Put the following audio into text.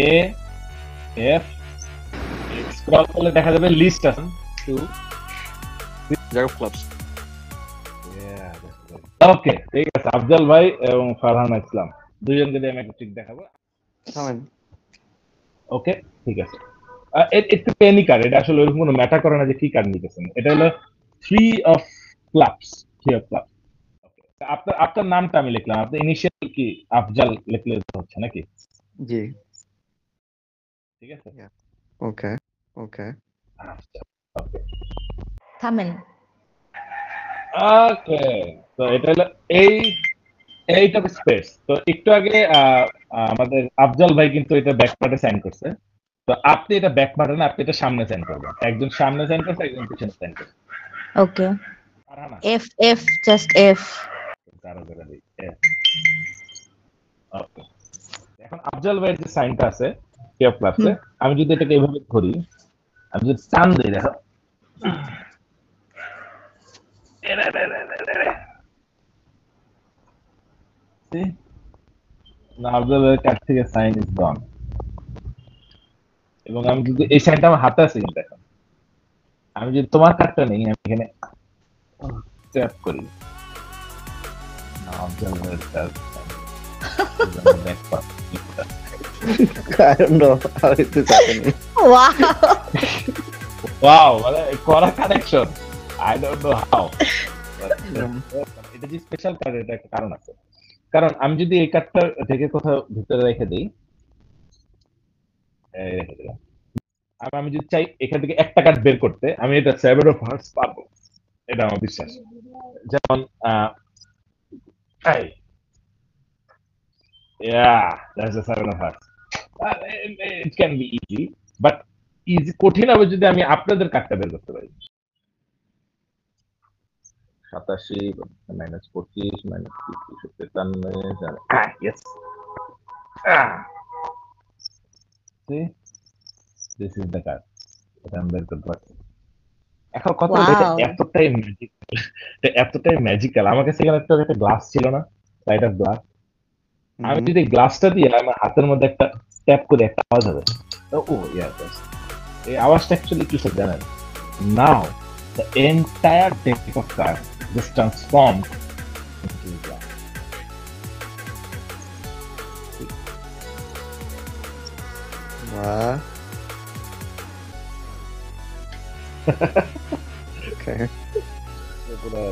A F scroll করলে দেখা যাবে লিস্ট আছে টু জ্যাক অফ ক্লাবস। ওকে ঠিক আছে আফজাল ভাই এবং ফারহান ইসলাম দুজনকে দিয়ে আমি একটা ট্রিক দেখাবো থামেন। ওকে ঠিক আছে একটু পেনি কার্ড এটা আসলে ওরকম কোনো ম্যাটার করে না যে কি কার্ড নিতেছেন এটা হলো three of clubs three of clubs আপনার আপনার নামটা আমি লিখলাম আপনার ইনিশিয়াল কি আফজাল লিখলে হচ্ছে নাকি জি। ঠিক আছে ওকে ওকে। আচ্ছা ওকে থামেন। ওকে তো এটা হলো এই এইটা স্পেস তো একটু আগে আমাদের আফজল ভাই কিন্তু এটা ব্যাক পার্টে সাইন করছে তো আপনি এটা ব্যাক পার্টে না আপনি এটা সামনে সাইন করবেন একজন সামনে সাইন করছে একজন পিছনে সাইন করছে ওকে আর না এফ এফ জাস্ট এফ কারো করে দিই ওকে এখন আফজল ভাইয়ের যে সাইনটা আছে কেপ ক্লাসে আমি যদি এটাকে এইভাবে ধরি আমি যদি টান দিই দেখো See? না আফজল ভাইয়ের কাছ থেকে সাইন ইজ গন এবং আমি যদি এই সাইনটা আমার হাতে আছে কিন্তু এখন আমি যদি তোমার কার্ডটা নেই আমি এখানে ট্যাপ করি না আফজল ভাইয়ের card back part I don't know how it is happening. Wow wow মানে করা connection I don't know how এটা যে স্পেশাল কার্ড এটা একটা কারণ আছে কারণ আমি যদি এই কার্ডটা থেকে কোথাও ভিতরে রেখে দিই এই রেখে দিলাম আর আমি যদি চাই এখান থেকে একটা কার্ড বের করতে আমি এটা সেভেন অফ হার্টস পাবো এটা আমার বিশ্বাস যেমন এই yeah that's the seven of hearts it can be easy but easy কঠিন হবে যদি আমি আপনাদের কার্ডটা বের করতে পারি 87 minus 25 minus 53 yes see this is the card এটা আমি বের করতে পারছি এখন কথা হলো এটা Wow. এতটাই ম্যাজিক্যাল আমার কাছে এখানে একটা গ্লাস ছিল না সাইড অফ গ্লাস আমি যদি গ্লাসটা দিয়ে আমার হাতের মধ্যে একটা ট্যাপ করে একটা আওয়াজ হবে ও ইয়া এই আওয়াজটা অ্যাকচুয়ালি কিসের জানেন now the entire deck of card just transformed into glass Wow. Okay. পুরো